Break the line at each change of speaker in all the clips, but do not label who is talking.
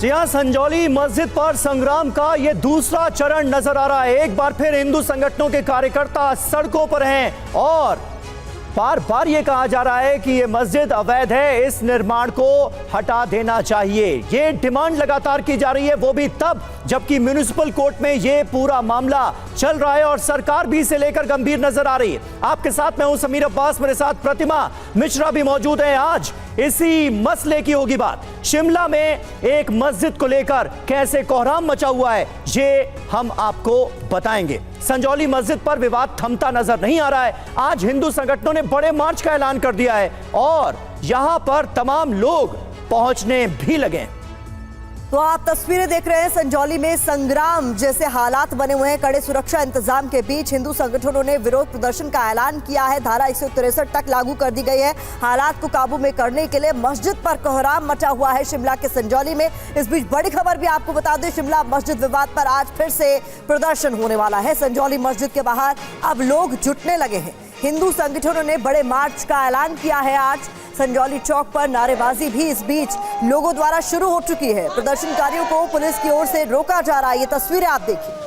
जी हां, संजौली मस्जिद पर संग्राम का ये दूसरा चरण नजर आ रहा है। एक बार फिर हिंदू संगठनों के कार्यकर्ता सड़कों पर हैं और बार बार ये कहा जा रहा है कि ये मस्जिद अवैध है, इस निर्माण को हटा देना चाहिए। ये डिमांड लगातार की जा रही है, वो भी तब जबकि म्युनिसिपल कोर्ट में ये पूरा मामला चल रहा है और सरकार भी इसे लेकर गंभीर नजर आ रही है। आपके साथ मैं हूं समीर अब्बास, मेरे साथ प्रतिमा मिश्रा भी मौजूद है। आज इसी मसले की होगी बात। शिमला में एक मस्जिद को लेकर कैसे कोहराम मचा हुआ है, ये हम आपको बताएंगे। संजौली मस्जिद पर विवाद थमता नजर नहीं आ रहा है। आज हिंदू संगठनों ने बड़े मार्च का ऐलान कर दिया है और यहां पर तमाम लोग पहुंचने भी लगे।
तो आप तस्वीरें देख रहे हैं, संजौली में संग्राम जैसे हालात बने हुए हैं। कड़े सुरक्षा इंतजाम के बीच हिंदू संगठनों ने विरोध प्रदर्शन का ऐलान किया है। धारा 163 तक लागू कर दी गई है। हालात को काबू में करने के लिए मस्जिद पर कोहराम मचा हुआ है शिमला के संजौली में। इस बीच बड़ी खबर भी आपको बता दें, शिमला मस्जिद विवाद पर आज फिर से प्रदर्शन होने वाला है। संजौली मस्जिद के बाहर अब लोग जुटने लगे हैं। हिंदू संगठनों ने बड़े मार्च का ऐलान किया है। आज संजौली चौक पर नारेबाजी भी इस बीच लोगों द्वारा शुरू हो चुकी है। प्रदर्शनकारियों को पुलिस की ओर से रोका जा रहा है। ये तस्वीरें आप देखिए।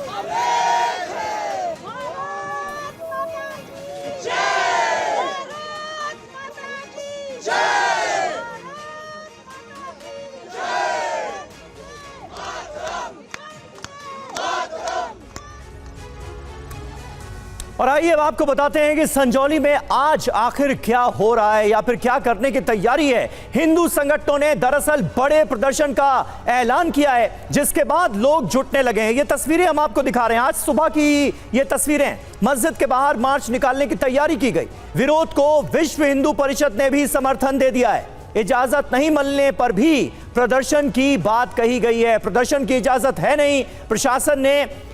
और आइए अब आपको बताते हैं कि संजौली में आज आखिर क्या हो रहा है या फिर क्या करने की तैयारी है। हिंदू संगठनों ने दरअसल बड़े प्रदर्शन का ऐलान किया है, जिसके बाद लोग जुटने लगे हैं। ये तस्वीरें हम आपको दिखा रहे हैं। आज सुबह की ये तस्वीरें, मस्जिद के बाहर मार्च निकालने की तैयारी की गई। विरोध को विश्व हिंदू परिषद ने भी समर्थन दे दिया है। इजाजत नहीं मिलने पर भी प्रदर्शन की बात कही गई है। प्रदर्शन की इजाजत है नहीं, प्रशासन ने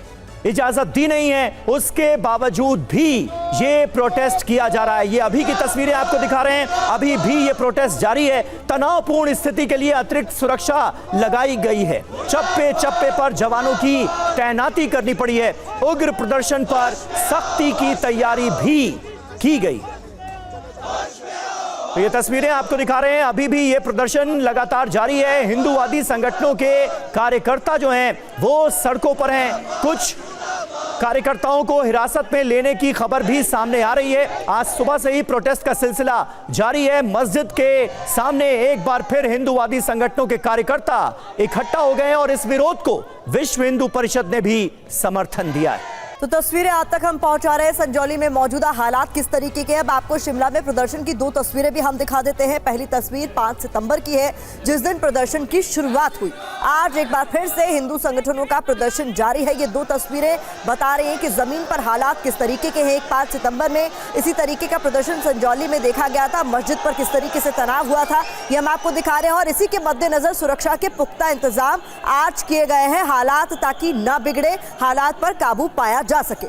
इजाजत दी नहीं है, उसके बावजूद भी ये प्रोटेस्ट किया जा रहा है। ये अभी की तस्वीरें आपको दिखा रहे हैं। अभी भी ये प्रोटेस्ट जारी है। तनावपूर्ण स्थिति के लिए अतिरिक्त सुरक्षा लगाई गई है। चप्पे चप्पे पर जवानों की तैनाती करनी पड़ी है। उग्र प्रदर्शन पर सख्ती की तैयारी भी की गई। तो ये तस्वीरें आपको दिखा रहे हैं। अभी भी ये प्रदर्शन लगातार जारी है। हिंदूवादी संगठनों के कार्यकर्ता जो हैं वो सड़कों पर हैं। कुछ कार्यकर्ताओं को हिरासत में लेने की खबर भी सामने आ रही है। आज सुबह से ही प्रोटेस्ट का सिलसिला जारी है। मस्जिद के सामने एक बार फिर हिंदूवादी संगठनों के कार्यकर्ता इकट्ठा हो गए हैं और इस विरोध को विश्व हिंदू परिषद ने भी समर्थन दिया है।
तो तस्वीरें आज तक हम पहुंचा रहे हैं। संजौली में मौजूदा हालात किस तरीके के हैं, अब आपको शिमला में प्रदर्शन की दो तस्वीरें भी हम दिखा देते हैं। पहली तस्वीर 5 सितंबर की है, जिस दिन प्रदर्शन की शुरुआत हुई। आज एक बार फिर से हिंदू संगठनों का प्रदर्शन जारी है। ये दो तस्वीरें बता रही हैं कि जमीन पर हालात किस तरीके के हैं। एक 5 सितंबर में इसी तरीके का प्रदर्शन संजौली में देखा गया था। मस्जिद पर किस तरीके से तनाव हुआ था ये हम आपको दिखा रहे हैं और इसी के मद्देनजर सुरक्षा के पुख्ता इंतजाम आज किए गए हैं। हालात ताकि न बिगड़े, हालात पर काबू पाया जा सके।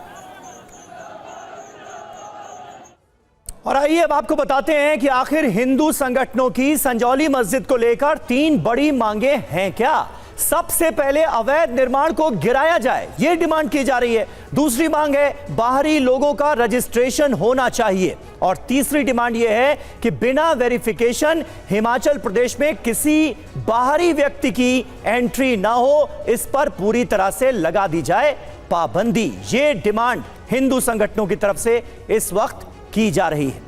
और आइए अब आपको बताते हैं कि आखिर हिंदू संगठनों की संजौली मस्जिद को लेकर 3 बड़ी मांगे हैं क्या। सबसे पहले अवैध निर्माण को गिराया जाए, यह डिमांड की जा रही है। दूसरी मांग है बाहरी लोगों का रजिस्ट्रेशन होना चाहिए और तीसरी डिमांड यह है कि बिना वेरिफिकेशन हिमाचल प्रदेश में किसी बाहरी व्यक्ति की एंट्री ना हो, इस पर पूरी तरह से लगा दी जाए पाबंदी। ये डिमांड हिंदू संगठनों की तरफ से इस वक्त की जा रही है।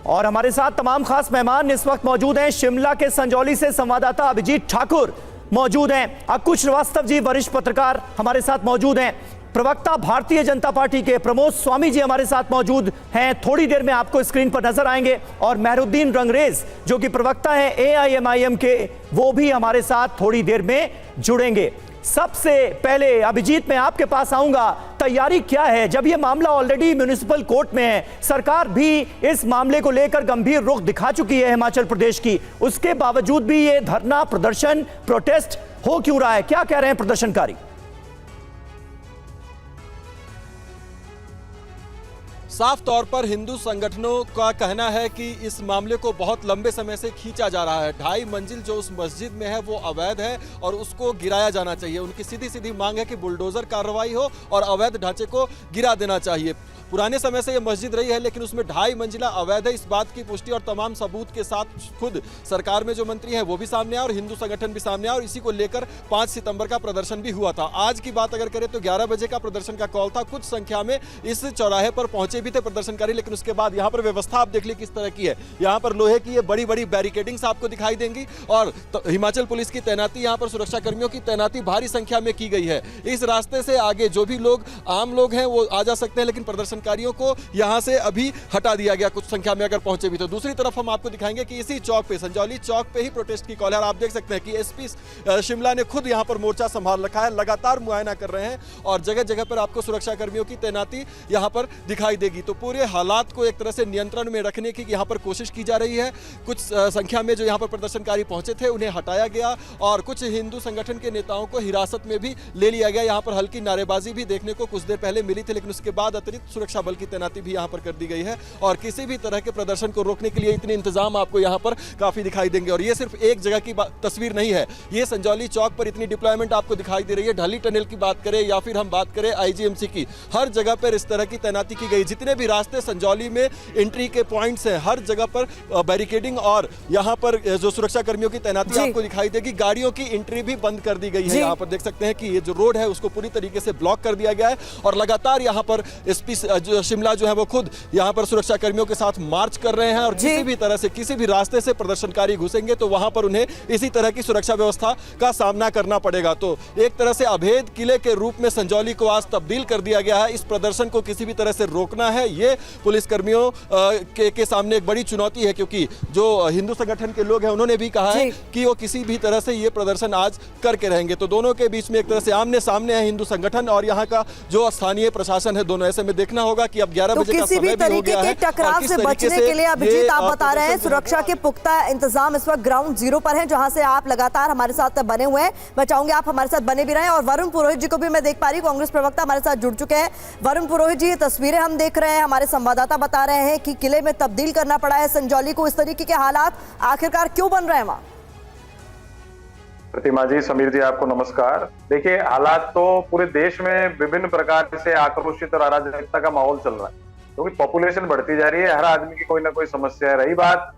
और हमारे साथ तमाम खास मेहमान इस वक्त मौजूद हैं। शिमला के संजौली से संवाददाता अभिजीत ठाकुर मौजूद हैं। अकुश श्रीवास्तव जी वरिष्ठ पत्रकार हमारे साथ मौजूद हैं। प्रवक्ता भारतीय जनता पार्टी के प्रमोद स्वामी जी हमारे साथ मौजूद हैं, थोड़ी देर में आपको स्क्रीन पर नजर आएंगे। और मेहरुद्दीन रंगरेज जो कि प्रवक्ता हैं AIMIM के, वो भी हमारे साथ थोड़ी देर में जुड़ेंगे। सबसे पहले अभिजीत मैं आपके पास आऊंगा, तैयारी क्या है जब यह मामला ऑलरेडी म्युनिसिपल कोर्ट में है, सरकार भी इस मामले को लेकर गंभीर रुख दिखा चुकी है हिमाचल प्रदेश की, उसके बावजूद भी ये धरना प्रदर्शन प्रोटेस्ट हो क्यों रहा है, क्या कह रहे हैं प्रदर्शनकारी?
साफ तौर पर हिंदू संगठनों का कहना है कि इस मामले को बहुत लंबे समय से खींचा जा रहा है। 2.5 मंजिल जो उस मस्जिद में है वो अवैध है और उसको गिराया जाना चाहिए। उनकी सीधी सीधी मांग है कि बुलडोजर कार्रवाई हो और अवैध ढांचे को गिरा देना चाहिए। पुराने समय से ये मस्जिद रही है, लेकिन उसमें 2.5 मंजिला अवैध है। इस बात की पुष्टि और तमाम सबूत के साथ खुद सरकार में जो मंत्री हैं वो भी सामने आए और हिंदू संगठन भी सामने आए और इसी को लेकर 5 सितंबर का प्रदर्शन भी हुआ था। आज की बात अगर करें तो 11 बजे का प्रदर्शन का कॉल था। कुछ संख्या में इस चौराहे पर पहुंचे भी थे प्रदर्शनकारी, लेकिन उसके बाद यहाँ पर व्यवस्था आप देख ली किस तरह की है। यहाँ पर लोहे की ये बड़ी बड़ी बैरिकेडिंग्स आपको दिखाई देंगी और हिमाचल पुलिस की तैनाती, यहाँ पर सुरक्षा कर्मियों की तैनाती भारी संख्या में की गई है। इस रास्ते से आगे जो भी लोग आम लोग हैं वो आ जा सकते हैं, लेकिन प्रदर्शनकारियों को यहाँ से अभी हटा दिया गया कुछ संख्या में अगर पहुंचे भी तो। दूसरी तरफ हम आपको दिखाएंगे कि इसी चौक पे, संजौली चौक पे ही प्रोटेस्ट की कॉल है। आप देख सकते हैं कि एसपी शिमला ने खुद यहाँ पर मोर्चा संभाल रखा है, लगातार मुआयना कर रहे हैं और जगह जगह पर आपको सुरक्षा कर्मियों की तैनाती यहाँ पर दिखाई देगी। तो पूरे हालात को एक तरह से नियंत्रण में रखने की यहाँ पर कोशिश की जा रही है। कुछ संख्या में जो यहाँ पर प्रदर्शनकारी पहुंचे थे उन्हें हटाया गया और कुछ हिंदू संगठन के नेताओं को हिरासत में भी ले लिया गया। यहाँ पर हल्की नारेबाजी भी देखने को कुछ देर पहले मिली थी, लेकिन उसके बाद अतिरिक्त सुरक्षा बल की तैनाती भी यहाँ पर कर दी गई है और किसी भी तरह के प्रदर्शन को रोकने के लिए इतने इंतजाम आपको यहाँ पर काफी दिखाई देंगे। और ये सिर्फ एक जगह की तस्वीर नहीं है, ये संजौली चौक पर इतनी डिप्लॉयमेंट आपको दिखाई दे रही है। ढली टनल की बात करें या फिर हम बात करें आईजीएमसी की, हर जगह पर इस तरह की तैनाती की गई। जितने भी रास्ते संजौली में एंट्री के पॉइंट्स हैं, हर जगह पर बैरिकेडिंग और यहाँ पर जो सुरक्षा कर्मियों की तैनाती आपको दिखाई देगी। गाड़ियों की एंट्री भी बंद कर दी गई है। यहाँ पर देख सकते हैं कि ये जो रोड है उसको पूरी तरीके से ब्लॉक कर दिया गया है और लगातार यहाँ पर एसपी शिमला जो है वो खुद यहाँ पर सुरक्षा कर्मियों के साथ मार्च कर रहे हैं और किसी भी तरह से किसी भी रास्ते से प्रदर्शनकारी घुसेंगे तो वहां पर उन्हें इसी तरह की सुरक्षा व्यवस्था का सामना करना पड़ेगा। तो एक तरह से अभेद किले के रूप में संजौली को आज तब्दील कर दिया गया है। इस प्रदर्शन को किसी भी तरह से रोकना है, ये पुलिसकर्मियों के सामने एक बड़ी चुनौती है, क्योंकि जो हिंदू संगठन के लोग हैं उन्होंने भी कहा है कि वो किसी भी तरह से ये प्रदर्शन आज करके रहेंगे। तो दोनों के बीच में एक तरह से आमने सामने है हिंदू संगठन और यहाँ का जो स्थानीय प्रशासन है। दोनों ऐसे में देखना होगा कि अब 11 बजे का समय भी हो गया है।
टकराव से बचने के लिए अभिजीत आप बता रहे हैं सुरक्षा के पुख्ता इंतजाम इस वक्त ग्राउंड जीरो पर हैं, जहां से आप लगातार हमारे साथ बने हुए हैं। मैं चाहूंगी आप हमारे साथ बने भी रहें और वरुण पुरोहित जी को भी मैं देख पा रही हूं, कांग्रेस प्रवक्ता हमारे साथ जुड़ चुके हैं। वरुण पुरोहित जी, ये तस्वीरें हम देख रहे हैं, हमारे संवाददाता बता रहे हैं कि किले में तब्दील करना पड़ा है संजौली को। इस तरीके के हालात आखिरकार क्यों बन रहे हैं वहां?
प्रतिमा जी, समीर जी, आपको नमस्कार। देखिए, हालात तो पूरे देश में विभिन्न प्रकार से आक्रोशित और अराजकता का माहौल चल रहा है, क्योंकि पॉपुलेशन बढ़ती जा रही है, हर आदमी की कोई ना कोई समस्या है। रही बात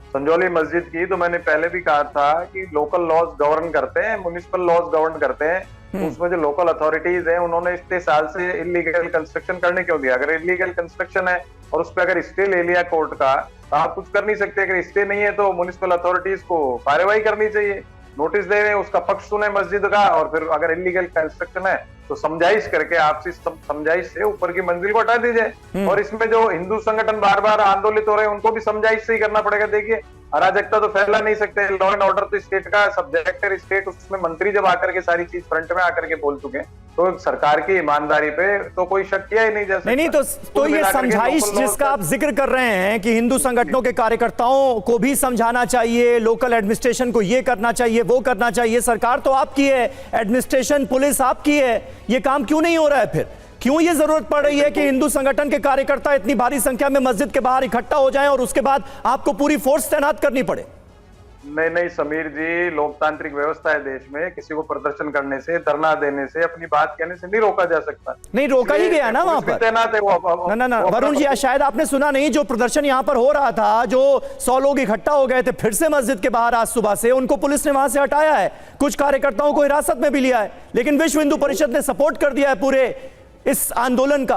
संजौली मस्जिद की, तो मैंने पहले भी कहा था कि लोकल लॉज गवर्न करते हैं, म्युनिसिपल लॉज गवर्न करते हैं। तो उसमें जो लोकल अथॉरिटीज हैं उन्होंने इतने साल से इलीगल कंस्ट्रक्शन करने क्यों दिया? अगर इलीगल कंस्ट्रक्शन है और उस पर अगर स्टे ले लिया कोर्ट का, तो आप कुछ कर नहीं सकते। अगर स्टे नहीं है तो म्युनिसिपल अथॉरिटीज को कार्रवाई करनी चाहिए, नोटिस दे रहे हैं, उसका पक्ष सुने मस्जिद का, और फिर अगर इलीगल कंस्ट्रक्शन है तो समझाइश करके आपसी समझाइश से ऊपर की मंजिल को हटा दीजिए। और इसमें जो हिंदू संगठन बार बार आंदोलित हो रहे हैं उनको भी समझाइश से ही करना पड़ेगा। देखिए, अराजकता तो फैला नहीं सकते, लॉ एंड ऑर्डर तो स्टेट का सब्जेक्ट है, स्टेट उसमें मंत्री जब आकर के सारी चीज फ्रंट में आकर के बोल चुके हैं, तो सरकार की ईमानदारी पे तो कोई शक किया ही नहीं जा सकता।
नहीं तो ये समझाइश जिसका आप जिक्र कर रहे हैं कि हिंदू संगठनों के कार्यकर्ताओं को भी समझाना चाहिए, लोकल एडमिनिस्ट्रेशन को ये करना चाहिए, वो करना चाहिए, सरकार तो आपकी है, एडमिनिस्ट्रेशन पुलिस आपकी है, ये काम क्यों नहीं हो रहा है? फिर क्यों ये जरूरत पड़ रही है कि हिंदू संगठन के कार्यकर्ता इतनी भारी संख्या में मस्जिद के बाहर इकट्ठा हो जाएं और उसके बाद आपको पूरी फोर्स तैनात करनी पड़े?
नहीं समीर जी, लोकतांत्रिक व्यवस्था है देश में, किसी को प्रदर्शन करने से, धरना देने से, अपनी बात कहने से नहीं रोका जा सकता।
नहीं रोका ही गया ना वहां पर,
तैनात है वो।
ना वरुण जी, शायद आपने सुना नहीं, जो प्रदर्शन यहां पर हो रहा था, जो 100 लोग इकट्ठा हो गए थे फिर से मस्जिद के बाहर आज सुबह से, उनको पुलिस ने वहां से हटाया है, कुछ कार्यकर्ताओं को हिरासत में भी लिया है, लेकिन विश्व हिंदू परिषद ने सपोर्ट कर दिया है पूरे इस आंदोलन का।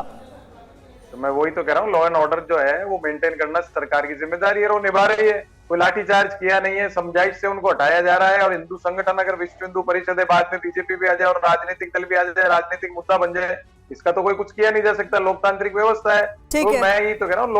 तो मैं वही तो कह रहा हूँ, लॉ एंड ऑर्डर जो है वो मेंटेन करना सरकार की जिम्मेदारी है, वो निभा रही है। कोई लाठीचार्ज किया नहीं है, समझाइश से उनको हटाया जा रहा है। और हिंदू संगठन अगर विश्व हिंदू परिषद है, बाद में बीजेपी भी आ जाए और राजनीतिक दल भी आ जाए, राजनीतिक मुद्दा बन जाए, इसका तो कोई कुछ किया नहीं जा सकता, लोकतांत्रिक व्यवस्था है। तो मैं यही तो कह रहा हूँ,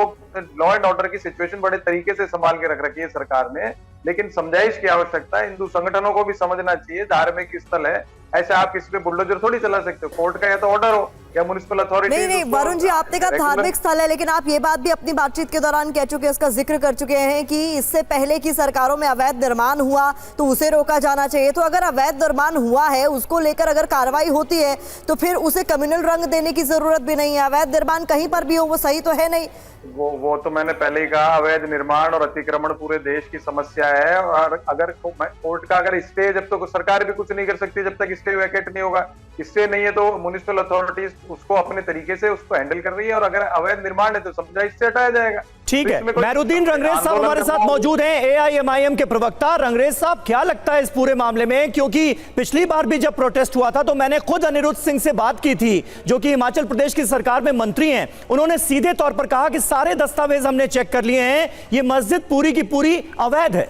लॉ एंड ऑर्डर की सिचुएशन बड़े तरीके से संभाल के रख रखी है सरकार ने, लेकिन समझाइश की आवश्यकता है। हिंदू संगठनों को भी समझना चाहिए, धार्मिक स्थल है, ऐसे आप किसी पे बुलडोजर थोड़ी चला सकते हो। कोर्ट का या तो ऑर्डर हो या म्युनिसिपल अथॉरिटी।
नहीं वरुण जी, आपने कहा धार्मिक स्थल है, लेकिन आप ये बात भी अपनी बातचीत के दौरान कह चुके हैं, इसका जिक्र कर चुके हैं कि इससे पहले की सरकारों में अवैध निर्माण हुआ तो उसे रोका जाना चाहिए। तो अगर अवैध निर्माण हुआ है, उसको लेकर अगर कार्रवाई होती है तो फिर उसे कम्युनल रंग देने की जरूरत भी नहीं है। अवैध निर्माण कहीं पर भी हो वो सही तो है नहीं।
वो तो मैंने पहले ही कहा, अवैध निर्माण और अतिक्रमण पूरे देश की समस्या है। और अगर कोर्ट का अगर स्टे, जब तक सरकार भी कुछ नहीं कर सकती जब तक स्टे वैकेट नहीं होगा। स्टे नहीं है तो म्युनिसिपल अथॉरिटीज उसको अपने तरीके से उसको हैंडल कर रही है, और अगर अवैध निर्माण है तो समझा इससे हटाया जाएगा।
ठीक
तो
है,
इसमें कोई
मेहरुद्दीन रंगरेज साहब हमारे साथ मौजूद हैं, एआईएमआईएम के प्रवक्ता। रंगरेज साहब, क्या लगता है इस पूरे मामले में? क्योंकि पिछली बार भी जब प्रोटेस्ट हुआ था तो मैंने खुद अनिरुद्ध सिंह से बात की थी, जो कि हिमाचल प्रदेश की सरकार में मंत्री हैं। उन्होंने सीधे तौर पर कहा कि सारे दस्तावेज हमने चेक कर लिए हैं, ये मस्जिद पूरी की पूरी अवैध है।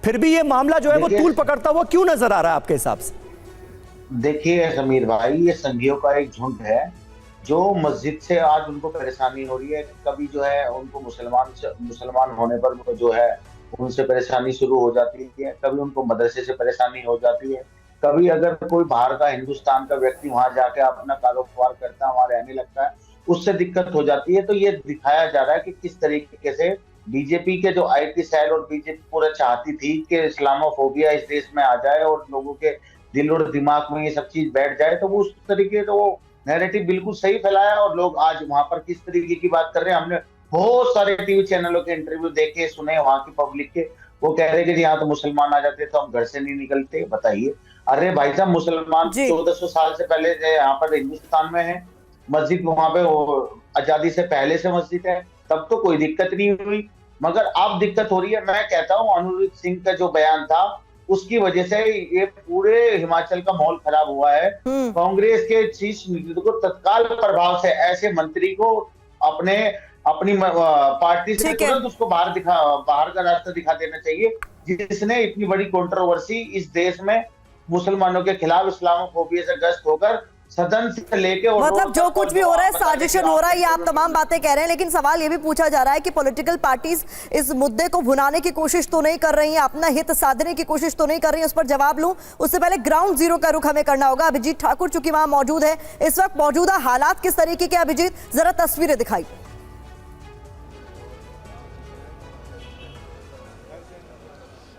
फिर भी ये मामला जो है वो तूल पकड़ता हुआ क्यों नजर आ रहा है आपके हिसाब से?
देखिए समीर भाई, ये संघियों का एक झुंड है जो मस्जिद से आज उनको परेशानी हो रही है। कभी जो है उनको मुसलमान होने पर जो है उनसे परेशानी शुरू हो जाती है, कभी उनको मदरसे से परेशानी हो जाती है, कभी अगर कोई बाहर का हिंदुस्तान का व्यक्ति वहां जाके अपना कारोबार करता है, वहां रहने लगता है, उससे दिक्कत हो जाती है। तो ये दिखाया जा रहा है कि किस तरीके से बीजेपी के जो आईटी सेल और बीजेपी पूरा चाहती थी कि इस्लामोफोबिया इस देश में आ जाए और लोगों के दिल और दिमाग में ये सब चीज बैठ जाए, तो वो उस तरीके से वो नैरेटिव बिल्कुल सही फैलाया। और लोग आज वहां पर किस तरीके की बात कर रहे हैं, हमने बहुत सारे टीवी चैनलों के इंटरव्यू देखे सुने वहां की पब्लिक के, वो कह रहे हैं कि यहाँ तो मुसलमान आ जाते तो हम घर से नहीं निकलते। बताइए, अरे भाई साहब, मुसलमान 1400 साल से पहले यहाँ पर हिंदुस्तान में है, मस्जिद वहां पे आजादी से पहले से मस्जिद है, तब तो कोई दिक्कत नहीं हुई। मगर अब दिक्कत हो रही है। मैं कहता हूँ अनिरुद्ध सिंह का जो बयान था उसकी वजह से ये पूरे हिमाचल का माहौल खराब हुआ है। कांग्रेस के शीर्ष नेतृत्व को तत्काल प्रभाव से ऐसे मंत्री को अपनी पार्टी से तुरंत उसको बाहर का रास्ता दिखा देना चाहिए, जिसने इतनी बड़ी कंट्रोवर्सी इस देश में मुसलमानों के खिलाफ इस्लामोफोबिया से ग्रस्त होकर सदन से लेके
मतलब जो कुछ भी हो रहा है साजिशन हो रहा है, ये आप तमाम बातें कह रहे हैं, लेकिन सवाल ये भी पूछा जा रहा है कि पॉलिटिकल पार्टीज इस मुद्दे को भुनाने की कोशिश तो नहीं कर रही हैं, अपना हित साधने की कोशिश तो नहीं कर रही हैं। उस पर जवाब लूं उससे पहले ग्राउंड जीरो का रुख हमें करना होगा। अभिजीत ठाकुर चूंकि वहां मौजूद है, इस वक्त मौजूदा हालात किस तरीके के? अभिजीत, जरा तस्वीरें दिखाई।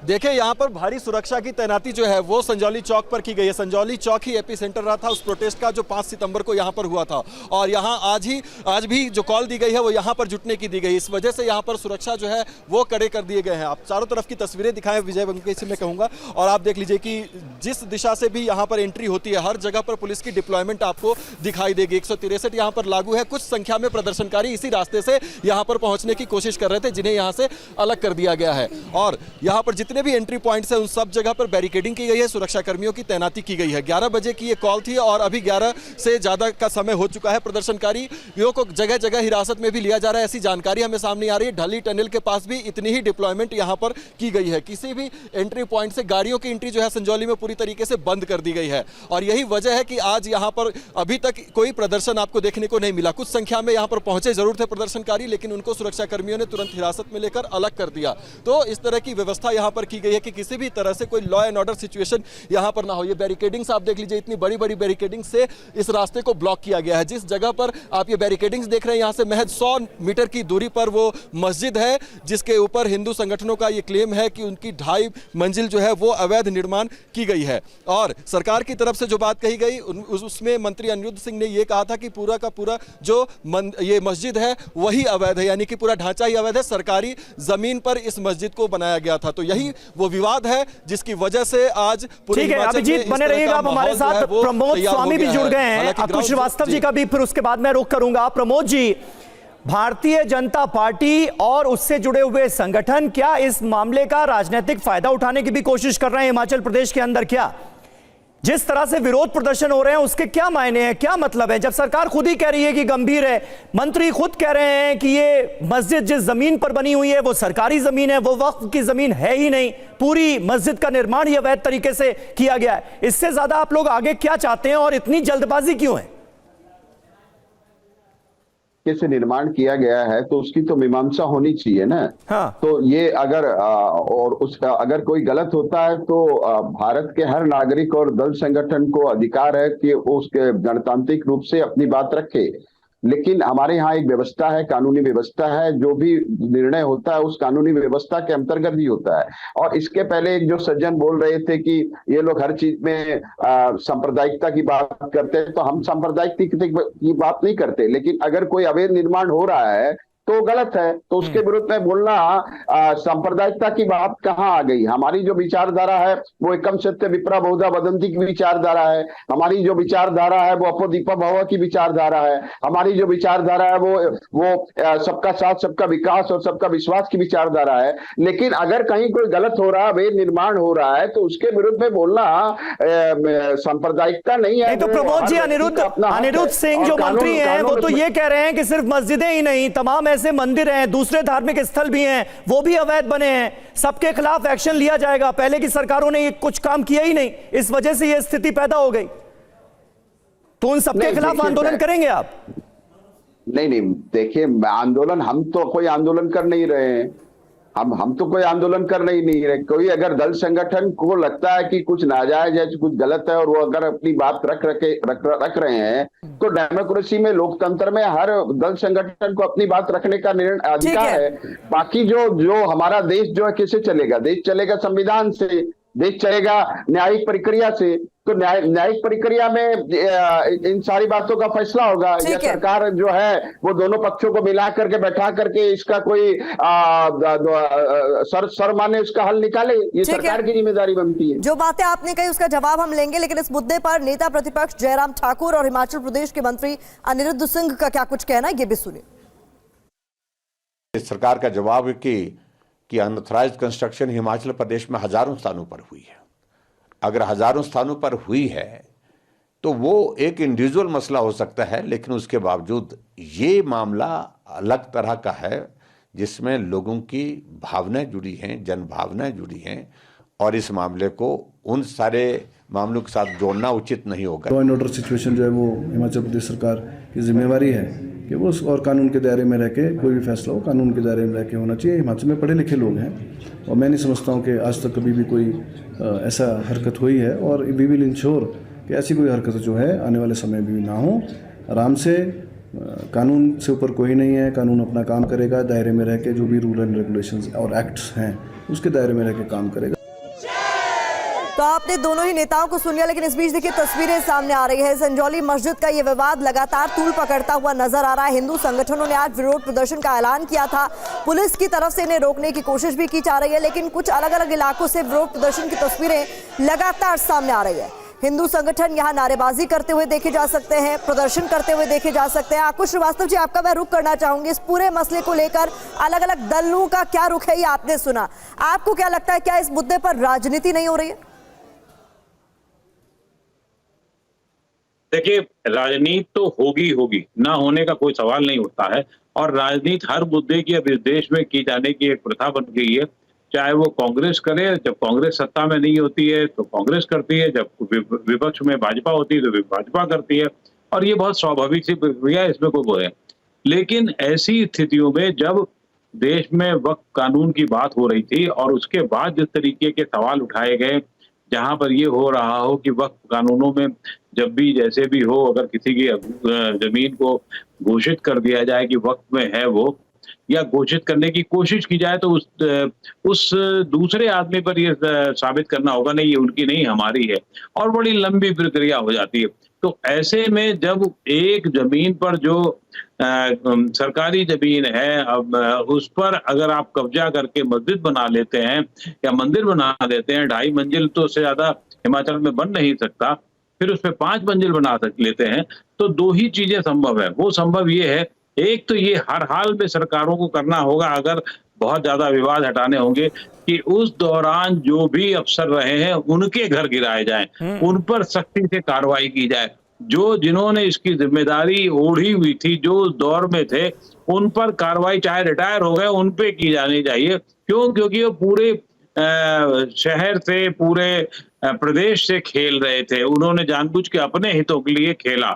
देखिए, यहाँ पर भारी सुरक्षा की तैनाती जो है वो संजौली चौक पर की गई है। संजौली चौक ही एपी सेंटर रहा था उस प्रोटेस्ट का जो 5 सितंबर को यहाँ पर हुआ था, और यहाँ आज भी जो कॉल दी गई है वो यहाँ पर जुटने की दी गई। इस वजह से यहाँ पर सुरक्षा जो है वो कड़े कर दिए गए हैं। आप चारों तरफ की तस्वीरें दिखाएं विजय बंकेश से मैं कहूँगा, और आप देख लीजिए कि जिस दिशा से भी यहाँ पर एंट्री होती है हर जगह पर पुलिस की डिप्लॉयमेंट आपको दिखाई देगी। 163 यहाँ पर लागू है। कुछ संख्या में प्रदर्शनकारी इसी रास्ते से यहाँ पर पहुँचने की कोशिश कर रहे थे, जिन्हें यहाँ से अलग कर दिया गया है। और यहाँ पर जितने भी एंट्री पॉइंट्स है उन सब जगह पर बैरिकेडिंग की गई है, सुरक्षा कर्मियों की तैनाती की गई है। 11 बजे की ये कॉल थी और अभी 11 से ज्यादा का समय हो चुका है। प्रदर्शनकारियों को जगह जगह हिरासत में भी लिया जा रहा है, ऐसी जानकारी हमें सामने आ रही है। ढली टनल के पास भी इतनी ही डिप्लॉयमेंट यहाँ पर की गई है। किसी भी एंट्री पॉइंट से गाड़ियों की एंट्री जो है संजौली में पूरी तरीके से बंद कर दी गई है, और यही वजह है कि आज यहाँ पर अभी तक कोई प्रदर्शन आपको देखने को नहीं मिला। कुछ संख्या में यहाँ पर पहुंचे जरूर थे प्रदर्शनकारी, लेकिन उनको सुरक्षा कर्मियों ने तुरंत हिरासत में लेकर अलग कर दिया। तो इस तरह की व्यवस्था यहाँ पर की गई है कि किसी भी तरह से कोई लॉ एंड ऑर्डर सिचुएशन यहां पर ना हो। ये बैरिकेडिंग्स आप देख लीजिए, इतनी बड़ी बड़ी बैरिकेडिंग से इस रास्ते को ब्लॉक किया गया है। जिस जगह पर आप ये बैरिकेडिंग्स देख रहे हैं, यहां से महज 100 मीटर की दूरी पर वो मस्जिद है, जिसके ऊपर हिंदू संगठनों का ये क्लेम है कि उनकी 2.5 मंजिल जो है वो अवैध निर्माण की गई है। और सरकार की तरफ से जो बात कही गई उसमें मंत्री अनिरुद्ध सिंह ने यह कहा था कि पूरा का पूरा जो ये मस्जिद है वही अवैध है, यानी कि पूरा ढांचा ही अवैध है, सरकारी जमीन पर इस मस्जिद को बनाया गया था। तो यही वो विवाद है जिसकी वजह से आज
ठीक है। अभिजीत बने रहिएगा, आप हमारे साथ प्रमोद स्वामी भी जुड़ गए हैं। अतुल श्रीवास्तव जी का भी फिर उसके बाद मैं रुख करूंगा। प्रमोद जी, भारतीय जनता पार्टी और उससे जुड़े हुए संगठन क्या इस मामले का राजनीतिक फायदा उठाने की भी कोशिश कर रहे हैं हिमाचल प्रदेश के अंदर? क्या जिस तरह से विरोध प्रदर्शन हो रहे हैं उसके क्या मायने हैं, क्या मतलब है? जब सरकार खुद ही कह रही है कि गंभीर है, मंत्री खुद कह रहे हैं कि ये मस्जिद जिस जमीन पर बनी हुई है वो सरकारी जमीन है, वो वक्फ की जमीन है ही नहीं, पूरी मस्जिद का निर्माण ही अवैध तरीके से किया गया है। इससे ज्यादा आप लोग आगे क्या चाहते हैं और इतनी जल्दबाजी क्यों है?
से निर्माण किया गया है तो उसकी तो मीमांसा होनी चाहिए ना।
हाँ।
तो ये अगर और उसका अगर कोई गलत होता है तो भारत के हर नागरिक और दल संगठन को अधिकार है कि वो उसके गणतांत्रिक रूप से अपनी बात रखे, लेकिन हमारे यहाँ एक व्यवस्था है, कानूनी व्यवस्था है, जो भी निर्णय होता है उस कानूनी व्यवस्था के अंतर्गत ही होता है। और इसके पहले एक जो सज्जन बोल रहे थे कि ये लोग हर चीज में सांप्रदायिकता की बात करते हैं, तो हम सांप्रदायिकता की बात नहीं करते, लेकिन अगर कोई अवैध निर्माण हो रहा है तो गलत है। तो उसके विरुद्ध में बोलना सांप्रदायिकता की बात कहाँ आ गई? हमारी जो विचारधारा है वो एकम सत्य विप्रा बहुधा वदंती की विचारधारा है। हमारी जो विचारधारा है वो अपो दीपा भव की विचारधारा है। हमारी जो विचारधारा है वो सबका साथ, सबका विकास और सबका विश्वास की विचारधारा है। लेकिन अगर कहीं कोई गलत हो रहा है, अवैध निर्माण हो रहा है, तो उसके विरुद्ध में बोलना सांप्रदायिकता नहीं है।
नहीं तो प्रमोद जी, अनिरुद्ध सिंह जो मंत्री हैं वो तो ये कह रहे हैं कि सिर्फ मस्जिदें ही नहीं, तमाम ऐसे मंदिर हैं, दूसरे धार्मिक स्थल भी हैं, वो भी अवैध बने हैं, सबके खिलाफ एक्शन लिया जाएगा। पहले की सरकारों ने ये कुछ काम किया ही नहीं, इस वजह से ये स्थिति पैदा हो गई। तो उन सबके खिलाफ आंदोलन करेंगे आप?
नहीं, देखिए, आंदोलन हम तो कोई आंदोलन कर नहीं रहे हैं। हम तो कोई आंदोलन कर नहीं रहे। कोई अगर दल संगठन को लगता है कि कुछ नाजायज है, कुछ गलत है, और वो अगर अपनी बात रख रहे हैं, तो डेमोक्रेसी में, लोकतंत्र में हर दल संगठन को अपनी बात रखने का अधिकार है। बाकी जो हमारा देश जो है कैसे चलेगा? देश चलेगा संविधान से, देश चलेगा न्यायिक प्रक्रिया से। तो न्यायिक प्रक्रिया में इन सारी बातों का फैसला होगा। या सरकार जो है वो दोनों पक्षों को मिला करके बैठा करके इसका कोई सर्वमान्य इसका हल निकाले, ये सरकार की जिम्मेदारी बनती है।
जो बातें आपने कही उसका जवाब हम लेंगे, लेकिन इस मुद्दे पर नेता प्रतिपक्ष जयराम ठाकुर और हिमाचल प्रदेश के मंत्री अनिरुद्ध सिंह का क्या कुछ कहना है, ये भी सुनिए।
सरकार का जवाब है कि अनऑथराइज्ड कंस्ट्रक्शन हिमाचल प्रदेश में हजारों स्थानों पर हुई है। अगर हजारों स्थानों पर हुई है तो वो एक इंडिविजुअल मसला हो सकता है, लेकिन उसके बावजूद ये मामला अलग तरह का है जिसमें लोगों की भावनाएं जुड़ी हैं, जन भावनाएं जुड़ी हैं, और इस मामले को उन सारे मामलों के साथ जोड़ना उचित नहीं होगा।
लॉ एंड ऑर्डर सिचुएशन जो है वो हिमाचल प्रदेश सरकार की जिम्मेवारी है कि वो और कानून के दायरे में रह के कोई भी फैसला हो कानून के दायरे में रह के होना चाहिए। हिमाचल में पढ़े लिखे लोग हैं और मैं नहीं समझता हूँ कि आज तक कभी भी कोई ऐसा हरकत हुई है, और वी विल इंश्योर कि ऐसी कोई हरकत जो है आने वाले समय में भी ना हो। आराम से, कानून से ऊपर कोई नहीं है, कानून अपना काम करेगा, दायरे में रह के जो भी रूल एंड रेगुलेशंस और एक्ट्स हैं उसके दायरे में रह के काम करेगा।
तो आपने दोनों ही नेताओं को सुन लिया, लेकिन इस बीच देखिए तस्वीरें सामने आ रही है। संजौली मस्जिद का ये विवाद लगातार तूल पकड़ता हुआ नजर आ रहा है। हिंदू संगठनों ने आज विरोध प्रदर्शन का ऐलान किया था। पुलिस की तरफ से इन्हें रोकने की कोशिश भी की जा रही है, लेकिन कुछ अलग अलग इलाकों से विरोध प्रदर्शन की तस्वीरें लगातार सामने आ रही है। हिंदू संगठन यहाँ नारेबाजी करते हुए देखे जा सकते हैं, प्रदर्शन करते हुए देखे जा सकते हैं। आकुश श्रीवास्तव जी, आपका मैं रुख करना चाहूंगी। इस पूरे मसले को लेकर अलग अलग दलों का क्या रुख है, ये आपने सुना। आपको क्या लगता है, क्या इस मुद्दे पर राजनीति नहीं हो रही है?
देखिए, राजनीति तो होगी, ना होने का कोई सवाल नहीं उठता है। और राजनीति हर मुद्दे की अब इस देश में की जाने की एक प्रथा बन गई है। चाहे वो कांग्रेस करे, जब कांग्रेस सत्ता में नहीं होती है तो कांग्रेस करती है, जब विपक्ष में भाजपा होती है तो भाजपा करती है, और ये बहुत स्वाभाविक सी प्रक्रिया है, इसमें कोई वो है। लेकिन ऐसी स्थितियों में जब देश में वक्फ कानून की बात हो रही थी और उसके बाद जिस तरीके के सवाल उठाए गए, जहां पर ये हो रहा हो कि वक्फ कानूनों में जब भी जैसे भी हो, अगर किसी की जमीन को घोषित कर दिया जाए कि वक्फ में है वो, या घोषित करने की कोशिश की जाए, तो उस दूसरे आदमी पर ये साबित करना होगा नहीं ये उनकी नहीं हमारी है, और बड़ी लंबी प्रक्रिया हो जाती है। तो ऐसे में जब एक जमीन पर जो सरकारी जमीन है, अब उस पर अगर आप कब्जा करके मस्जिद बना लेते हैं या मंदिर बना देते हैं, 2.5 मंजिल तो से ज्यादा हिमाचल में बन नहीं सकता, फिर उस पर 5 मंजिल बना लेते हैं, तो 2 ही चीजें संभव है। वो संभव ये है, एक तो ये हर हाल में सरकारों को करना होगा, अगर बहुत ज्यादा विवाद हटाने होंगे, कि उस दौरान जो भी अफसर रहे हैं उनके घर गिराए जाएं, उन पर सख्ती से कार्रवाई की जाए। जिन्होंने इसकी जिम्मेदारी ओढ़ी हुई थी, जो उस दौर में थे, उन पर कार्रवाई, चाहे रिटायर हो गए, उन पे की जानी चाहिए। क्यों? क्योंकि वो पूरे शहर से, पूरे प्रदेश से खेल रहे थे, उन्होंने जानबूझ के अपने हितों के लिए खेला।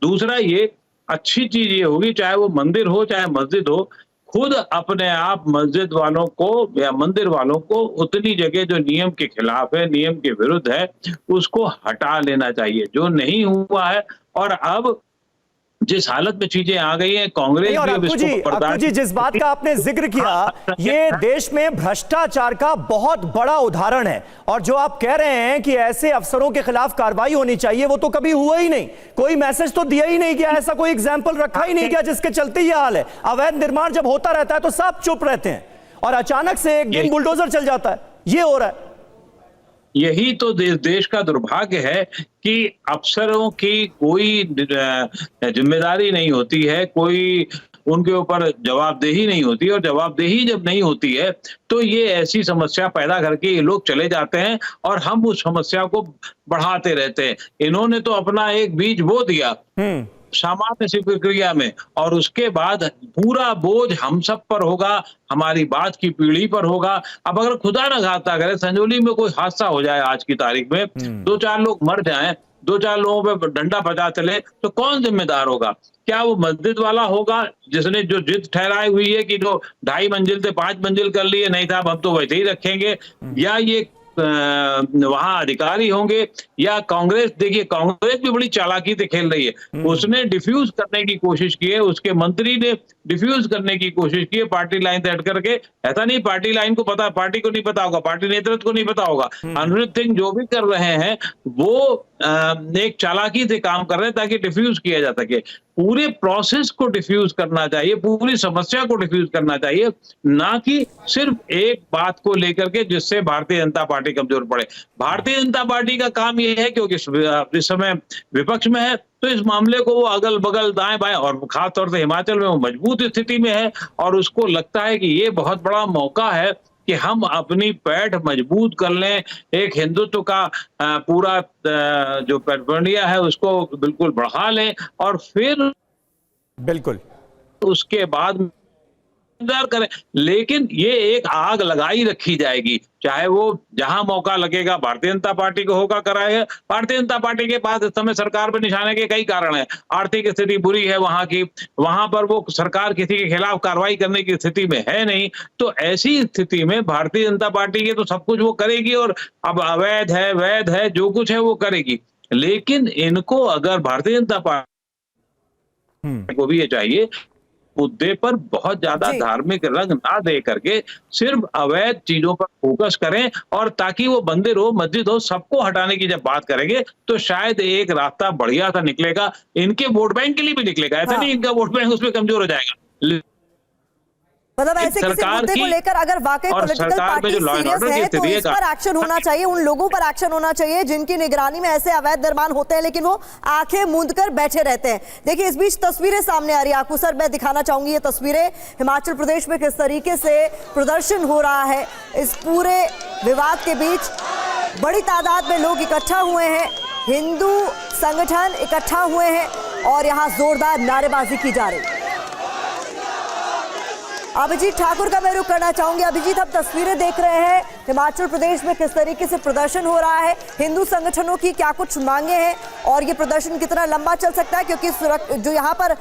दूसरा, ये अच्छी चीज ये होगी, चाहे वो मंदिर हो चाहे मस्जिद हो, खुद अपने आप मस्जिद वालों को या मंदिर वालों को उतनी जगह जो नियम के खिलाफ है, नियम के विरुद्ध है, उसको हटा लेना चाहिए, जो नहीं हुआ है। और अब जिस हालत में चीजें आ गई हैं, कांग्रेस
और
भी अब
अक्कू
इसको बर्दाश्त
जी जिस बात का आपने जिक्र किया, ये देश में भ्रष्टाचार का बहुत बड़ा उदाहरण है। और जो आप कह रहे हैं कि ऐसे अफसरों के खिलाफ कार्रवाई होनी चाहिए, वो तो कभी हुआ ही नहीं। कोई मैसेज तो दिया ही नहीं गया, ऐसा कोई एग्जाम्पल रखा ही नहीं गया जिसके चलते ये हाल है। अवैध निर्माण जब होता रहता है तो सब चुप रहते हैं और अचानक से एक दिन बुलडोजर चल जाता है। ये हो रहा है।
यही तो देश का दुर्भाग्य है कि अफसरों की कोई जिम्मेदारी नहीं होती है, कोई उनके ऊपर जवाबदेही नहीं होती, और जवाबदेही जब नहीं होती है तो ये ऐसी समस्या पैदा करके ये लोग चले जाते हैं और हम उस समस्या को बढ़ाते रहते हैं। इन्होंने तो अपना एक बीज बो दिया सामान्य सी प्रक्रिया में, और उसके बाद पूरा बोझ हम सब पर होगा, हमारी बाद की पीढ़ी पर होगा। अब अगर खुदा न खास्ता करे संजौली में कोई हादसा हो जाए आज की तारीख में, 2-4 लोग मर जाएं, 2-4 लोगों पे डंडा बजा चले, तो कौन जिम्मेदार होगा? क्या वो मस्जिद वाला होगा जिसने जो जिद ठहराई हुई है कि जो 2.5 मंजिल से 5 मंजिल कर लिए, नहीं साहब हम तो वैसे ही रखेंगे, या ये वहां अधिकारी होंगे, या कांग्रेस? देखिए कांग्रेस भी बड़ी चालाकी से खेल रही है। उसने डिफ्यूज करने की कोशिश की है, उसके मंत्री ने डिफ्यूज करने की कोशिश की है पार्टी लाइन से हट करके। ऐसा नहीं पार्टी लाइन को पता, पार्टी को नहीं पता होगा, पार्टी नेतृत्व को नहीं पता होगा। अनुरुद्ध सिंह जो भी कर रहे हैं वो एक चालाकी से काम कर रहे हैं ताकि डिफ्यूज किया जा सके। पूरे प्रोसेस को डिफ्यूज करना चाहिए, पूरी समस्या को डिफ्यूज करना चाहिए, ना कि सिर्फ एक बात को लेकर के जिससे भारतीय जनता पार्टी कमजोर पड़े। भारतीय जनता पार्टी का काम यह है, क्योंकि इस समय विपक्ष में है, तो इस मामले को वो अगल बगल दाएं बाएं, और खासतौर से हिमाचल में वो मजबूत स्थिति में है, और उसको लगता है कि ये बहुत बड़ा मौका है कि हम अपनी पैठ मजबूत कर लें, एक हिंदुत्व का पूरा जो पैठबंदिया है उसको बिल्कुल बढ़ा लें, और फिर
बिल्कुल
उसके बाद करें। लेकिन ये एक आग लगाई रखी जाएगी, चाहे वो जहां मौका लगेगा भारतीय जनता पार्टी को होगा कराएगा। भारतीय जनता पार्टी के पास इस समय सरकार पर निशाने के कई कारण हैं। आर्थिक स्थिति बुरी है वहां की, वहां पर वो सरकार किसी के खिलाफ कार्रवाई करने की स्थिति में है नहीं। तो ऐसी स्थिति में भारतीय जनता पार्टी के तो सब कुछ वो करेगी, और अब अवैध है वैध है जो कुछ है वो करेगी। लेकिन इनको अगर भारतीय जनता पार्टी को भी ये चाहिए मुद्दे पर बहुत ज्यादा धार्मिक रंग ना दे करके सिर्फ अवैध चीजों पर फोकस करें, और ताकि वो मंदिर हो मस्जिद हो सबको हटाने की जब बात करेंगे तो शायद एक रास्ता बढ़िया सा निकलेगा, इनके वोट बैंक के लिए भी निकलेगा। ऐसा नहीं इनका वोट बैंक उसमें कमजोर हो जाएगा।
मतलब ऐसे किसी मुद्दे को लेकर अगर वाकई पॉलिटिकल पार्टी सीरियस है तो इस पर एक्शन होना चाहिए, उन लोगों पर एक्शन होना चाहिए जिनकी निगरानी में ऐसे अवैध निर्माण होते हैं लेकिन वो आंखें मूंद कर बैठे रहते हैं। देखिए इस बीच तस्वीरें सामने आ रही है। आपको सर मैं दिखाना चाहूंगी ये तस्वीरें हिमाचल प्रदेश में किस तरीके से प्रदर्शन हो रहा है। इस पूरे विवाद के बीच बड़ी तादाद में लोग इकट्ठा हुए हैं, हिंदू संगठन इकट्ठा हुए हैं और यहाँ जोरदार नारेबाजी की जा रही है। अभिजीत ठाकुर का मैं रुख करना चाहूंगी। अभिजीत हम तस्वीरें देख रहे हैं हिमाचल प्रदेश में किस तरीके से प्रदर्शन हो रहा है, हिंदू संगठनों की क्या कुछ मांगे हैं और ये प्रदर्शन कितना लंबा चल सकता है, क्योंकि जो यहाँ पर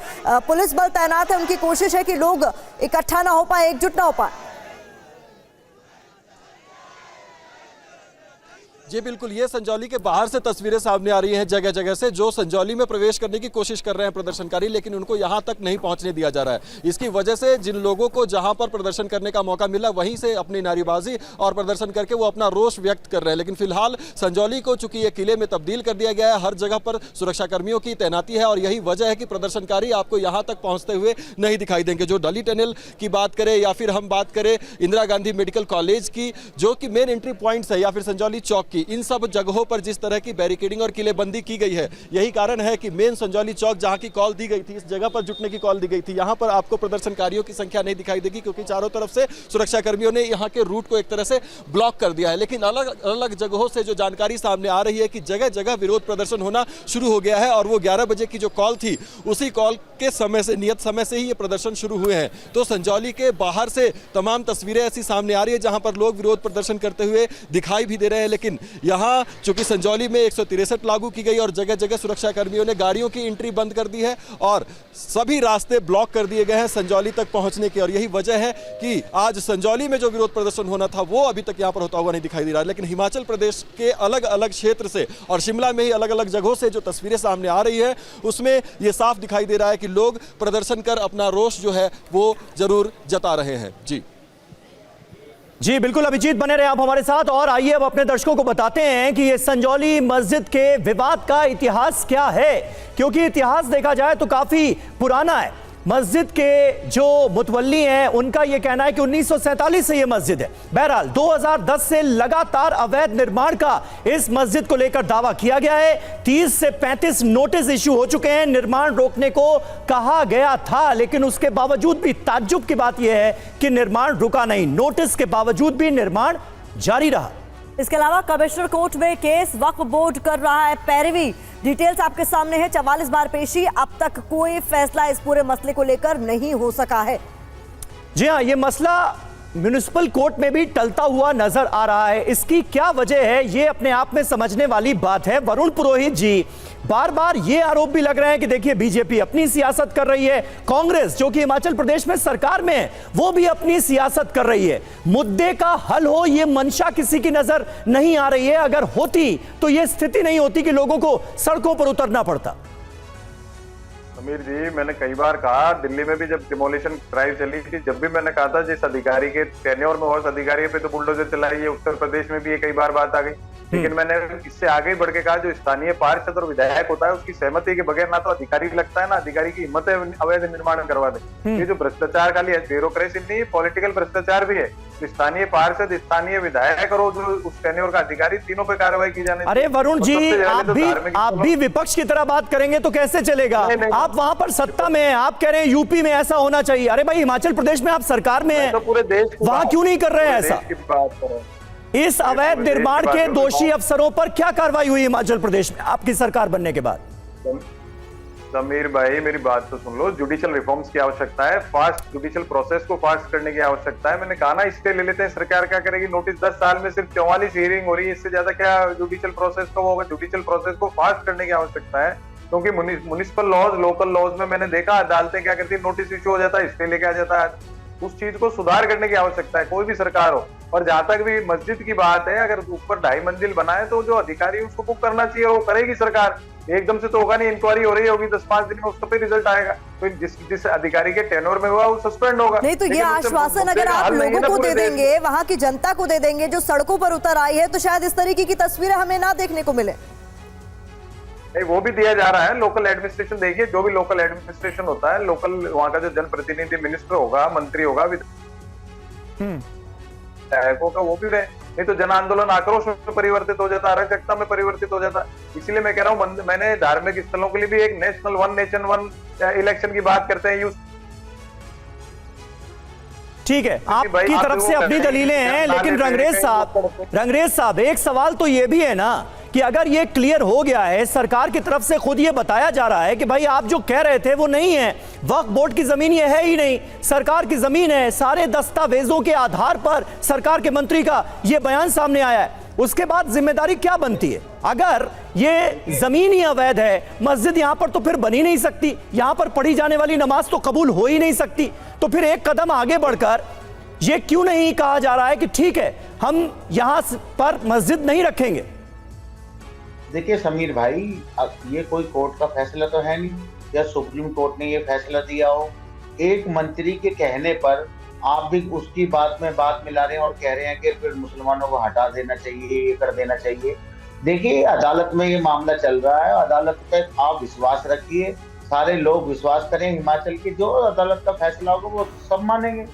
पुलिस बल तैनात है उनकी कोशिश है कि लोग इकट्ठा ना हो पाए, एकजुट ना हो पाए।
जी बिल्कुल, ये संजौली के बाहर से तस्वीरें सामने आ रही हैं जगह जगह से, जो संजौली में प्रवेश करने की कोशिश कर रहे हैं प्रदर्शनकारी, लेकिन उनको यहां तक नहीं पहुंचने दिया जा रहा है। इसकी वजह से जिन लोगों को जहां पर प्रदर्शन करने का मौका मिला वहीं से अपनी नारेबाजी और प्रदर्शन करके वो अपना रोष व्यक्त कर रहे हैं। लेकिन फिलहाल संजौली को चूंकि ये किले में तब्दील कर दिया गया है, हर जगह पर सुरक्षा कर्मियों की तैनाती है और यही वजह है कि प्रदर्शनकारी आपको यहाँ तक पहुँचते हुए नहीं दिखाई देंगे। जो डली टनल की बात करें या फिर हम बात करें इंदिरा गांधी मेडिकल कॉलेज की, जो कि मेन एंट्री पॉइंट्स है, या फिर संजौली चौक की, इन सब जगहों पर जिस तरह की बैरिकेडिंग और किलेबंदी की गई है, यही कारण है कि मेन संजौली चौक जहां की कॉल दी गई थी, इस जगह पर जुटने की कॉल दी गई थी, यहां पर आपको प्रदर्शनकारियों की संख्या नहीं दिखाई देगी क्योंकि चारों तरफ से सुरक्षा कर्मियों ने यहां के रूट को एक तरह से ब्लॉक कर दिया है। लेकिन अलग अलग जगहों से जो जानकारी सामने आ रही है कि जगह जगह विरोध प्रदर्शन होना शुरू हो गया है और वो 11 बजे की जो कॉल थी उसी कॉल के समय से, नियत समय से ही ये प्रदर्शन शुरू हुए हैं। तो संजौली के बाहर से तमाम तस्वीरें ऐसी सामने आ रही है जहां पर लोग विरोध प्रदर्शन करते हुए दिखाई भी दे रहे हैं। लेकिन यहाँ चूंकि संजौली में 163 लागू की गई और जगह जगह सुरक्षा कर्मियों ने गाड़ियों की एंट्री बंद कर दी है और सभी रास्ते ब्लॉक कर दिए गए हैं संजौली तक पहुंचने के। और यही वजह है कि आज संजौली में जो विरोध प्रदर्शन होना था वो अभी तक यहाँ पर होता हुआ नहीं दिखाई दे रहा है। लेकिन हिमाचल प्रदेश के अलग अलग क्षेत्र से और शिमला में ही अलग अलग जगहों से जो तस्वीरें सामने आ रही है उसमें ये साफ दिखाई दे रहा है कि लोग प्रदर्शन कर अपना रोष जो है वो जरूर जता रहे हैं।
जी बिल्कुल अभिजीत, बने रहे आप हमारे साथ। और आइए अब अपने दर्शकों को बताते हैं कि ये संजौली मस्जिद के विवाद का इतिहास क्या है, क्योंकि इतिहास देखा जाए तो काफी पुराना है। मस्जिद के जो मुतवल्ली हैं उनका यह कहना है कि 1947 से यह मस्जिद है। बहरहाल 2010 से लगातार अवैध निर्माण का इस मस्जिद को लेकर दावा किया गया है। 30 से 35 नोटिस इश्यू हो चुके हैं। निर्माण रोकने को कहा गया था, लेकिन उसके बावजूद भी ताज्जुब की बात यह है कि निर्माण रुका नहीं। नोटिस के बावजूद भी निर्माण जारी रहा।
इसके अलावा कमिश्नर कोर्ट में केस, वक्फ बोर्ड कर रहा है पैरवी। डिटेल्स आपके सामने है। 44 बार पेशी, अब तक कोई फैसला इस पूरे मसले को लेकर नहीं हो सका है।
जी हाँ, ये मसला म्युनिसिपल कोर्ट में भी टलता हुआ नजर आ रहा है। इसकी क्या वजह है, ये अपने आप में समझने वाली बात है। वरुण पुरोहित जी, बार बार ये आरोप भी लग रहे हैं कि देखिए बीजेपी अपनी सियासत कर रही है, कांग्रेस जो कि हिमाचल प्रदेश में सरकार में है वो भी अपनी सियासत कर रही है। मुद्दे का हल हो ये मंशा किसी की नजर नहीं आ रही है। अगर होती तो ये स्थिति नहीं होती कि लोगों को सड़कों पर उतरना पड़ता।
समीर जी, मैंने कई बार कहा, दिल्ली में भी जब डिमोलिशन ड्राइव चली थी, जब भी मैंने कहा था जिस अधिकारी के टेन्योर में उस अधिकारी पे तो बुलडोजर चलाई है। उत्तर प्रदेश में भी ये कई बार बात आ गई। लेकिन मैंने इससे आगे बढ़ के कहा, जो स्थानीय पार्षद और विधायक होता है उसकी सहमति के बगैर ना तो अधिकारी लगता है ना अधिकारी की हिम्मत है अवैध निर्माण करवा दे। ये जो भ्रष्टाचार खाली है, ब्यूरोक्रेसी नहीं, पॉलिटिकल भ्रष्टाचार भी है। स्थानीय पार्षद, स्थानीय विधायक और जो उस टेन्योर का अधिकारी, तीनों पे कार्रवाई की जानी।
अरे वरुण जी, आप भी विपक्ष की तरह बात करेंगे तो कैसे चलेगा? आप वहां पर सत्ता में हैं, आप कह रहे हैं यूपी में ऐसा होना चाहिए। अरे भाई, हिमाचल प्रदेश में आप सरकार में हैं,
तो पूरे देश
वहां क्यों नहीं कर रहे हैं ऐसा? इस अवैध निर्माण के दोषी अफसरों पर क्या कार्रवाई हुई हिमाचल प्रदेश में आपकी सरकार बनने के बाद?
समीर भाई, मेरी बात तो सुन लो। जुडिशियल रिफॉर्म्स की आवश्यकता है, फास्ट जुडिशियल प्रोसेस को फास्ट करने की आवश्यकता है। मैंने कहा ना, स्टे ले लेते हैं, सरकार क्या करेगी? नोटिस 10 साल में सिर्फ 44 हियरिंग हो रही है, इससे ज्यादा क्या जुडिशियल प्रोसेस का होगा? जुडिशियल प्रोसेस को फास्ट करने की आवश्यकता है, क्योंकि म्युनिसिपल लॉज, लोकल लॉज में मैंने देखा अदालतें क्या करती है, नोटिस इश्यू हो जाता है, स्टे लेके आ जाता है। उस चीज को सुधार करने की आवश्यकता है, कोई भी सरकार हो। और जहां तक भी मस्जिद की बात है, अगर ऊपर 2.5 मंजिल बनाए तो जो अधिकारी उसको बुक करना चाहिए, वो करेगी सरकार। एकदम से तो होगा नहीं, इंक्वायरी हो रही होगी, 10-5 दिन में उसका पे रिजल्ट आएगा। तो जिस अधिकारी के टेन्योर में हुआ वो सस्पेंड होगा।
नहीं तो ये आश्वासन अगर आप लोगों को दे देंगे, वहां की जनता को दे देंगे जो सड़कों पर उतर आई है, तो शायद इस तरीके की तस्वीरें हमें ना देखने को मिले।
नहीं, वो भी दिया जा रहा है। लोकल एडमिनिस्ट्रेशन देखिए, जो भी लोकल एडमिनिस्ट्रेशन होता है, लोकल वहां का जो जनप्रतिनिधि, मिनिस्टर होगा, मंत्री होगा, विधायकों का, वो भी रहे। नहीं तो जन आंदोलन आक्रोश में परिवर्तित हो जाता, अराजकता में परिवर्तित हो जाता। इसलिए मैं कह रहा हूँ, मैंने धार्मिक स्थलों के लिए भी एक national one nation one election की बात करते हैं।
ठीक है, आपकी तरफ से अपनी दलीलें हैं, लेकिन रंगरेज साहब, एक सवाल तो ये भी है ना कि अगर ये क्लियर हो गया है, सरकार की तरफ से खुद ये बताया जा रहा है कि भाई आप जो कह रहे थे वो नहीं है, वक्फ बोर्ड की जमीन ये है ही नहीं, सरकार की जमीन है, सारे दस्तावेजों के आधार पर सरकार के मंत्री का ये बयान सामने आया है, उसके बाद जिम्मेदारी क्या बनती है? अगर ये जमीन ही अवैध है, मस्जिद यहां पर तो फिर बन ही नहीं सकती, यहां पर पढ़ी जाने वाली नमाज तो कबूल हो ही नहीं सकती, तो फिर एक कदम आगे बढ़कर ये क्यों नहीं कहा जा रहा है कि ठीक है, हम यहां पर मस्जिद नहीं रखेंगे?
देखिए समीर भाई, ये कोई कोर्ट का फैसला तो है नहीं, या सुप्रीम कोर्ट ने ये फैसला दिया हो। एक मंत्री के कहने पर आप भी उसकी बात में बात मिला रहे हैं और कह रहे हैं कि फिर मुसलमानों को हटा देना चाहिए, ये कर देना चाहिए। देखिए, अदालत में ये मामला चल रहा है, अदालत तक आप विश्वास रखिए, सारे लोग विश्वास करें, हिमाचल की जो अदालत का फैसला होगा वो सब मानेंगे।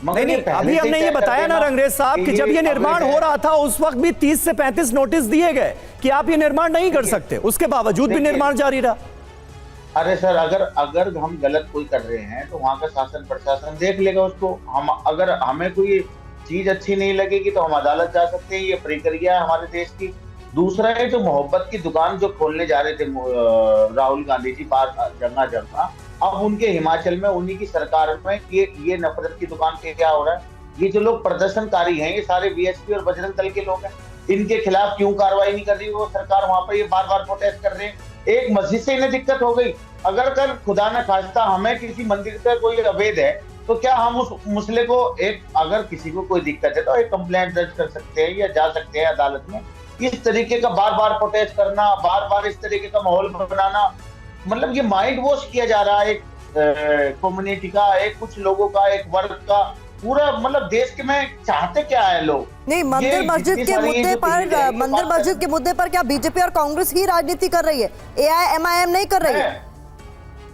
नहीं, अभी हमने ये बताया ना रंगरेज साहब कि जब ये निर्माण हो रहा था उस वक्त भी 30 से 35 नोटिस दिए गए कि आप ये निर्माण नहीं कर सकते, उसके बावजूद भी निर्माण जारी रहा।
अरे सर, अगर हम गलत कोई कर रहे हैं तो वहाँ का शासन प्रशासन देख लेगा उसको। हम अगर हमें कोई चीज अच्छी नहीं लगेगी तो हम अदालत जा सकते हैं, ये प्रक्रिया है हमारे देश की। दूसरा है, जो मोहब्बत की दुकान जो खोलने जा रहे थे राहुल गांधी जी जगह जगह, अब उनके हिमाचल में उन्हीं की सरकार में ये नफरत की दुकान पे क्या हो रहा है? ये जो लोग प्रदर्शनकारी हैं, ये सारे बीएसपी और बजरंग दल के लोग हैं। इनके खिलाफ क्यों कार्रवाई नहीं कर रही वो सरकार, वहां पर ये बार बार प्रोटेस्ट कर रहे हैं। एक मस्जिद से इन्हें दिक्कत हो गई, अगर कल खुदा न खास्ता हमें किसी मंदिर का कोई अवैध है तो क्या हम उस मसले को अगर किसी को कोई दिक्कत है तो एक कंप्लेंट दर्ज कर सकते हैं या जा सकते हैं अदालत में। इस तरीके का बार बार प्रोटेस्ट करना, बार बार इस तरीके का माहौल बनाना, मतलब ये माइंड वॉश किया जा रहा है एक कम्युनिटी का, एक कुछ लोगों का, एक वर्ग का, पूरा मतलब देश के में चाहते क्या है लोग।
नहीं, मंदिर मस्जिद के मुद्दे पर क्या बीजेपी और कांग्रेस ही राजनीति कर रही है, एआईएमआईएम नहीं कर रही है?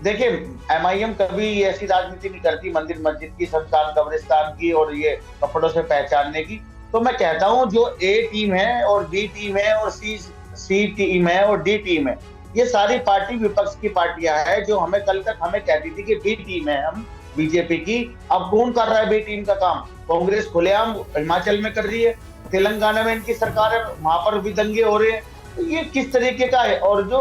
देखिए, एमआईएम कभी ऐसी राजनीति नहीं करती मंदिर मस्जिद की, शमशान कब्रिस्तान की और ये कपड़ों से पहचानने की। तो मैं कहता हूं जो ए टीम है और बी टीम है और सी टीम है और डी टीम है, ये सारी पार्टी विपक्ष की पार्टियां हैं जो हमें कल तक हमें कहती थी कि बी टीम है हम बीजेपी की। अब कौन कर रहा है बी टीम का काम? कांग्रेस खुलेआम हिमाचल में कर रही है, तेलंगाना में इनकी सरकार है, वहां पर भी दंगे हो रहे हैं। तो ये किस तरीके का है? और जो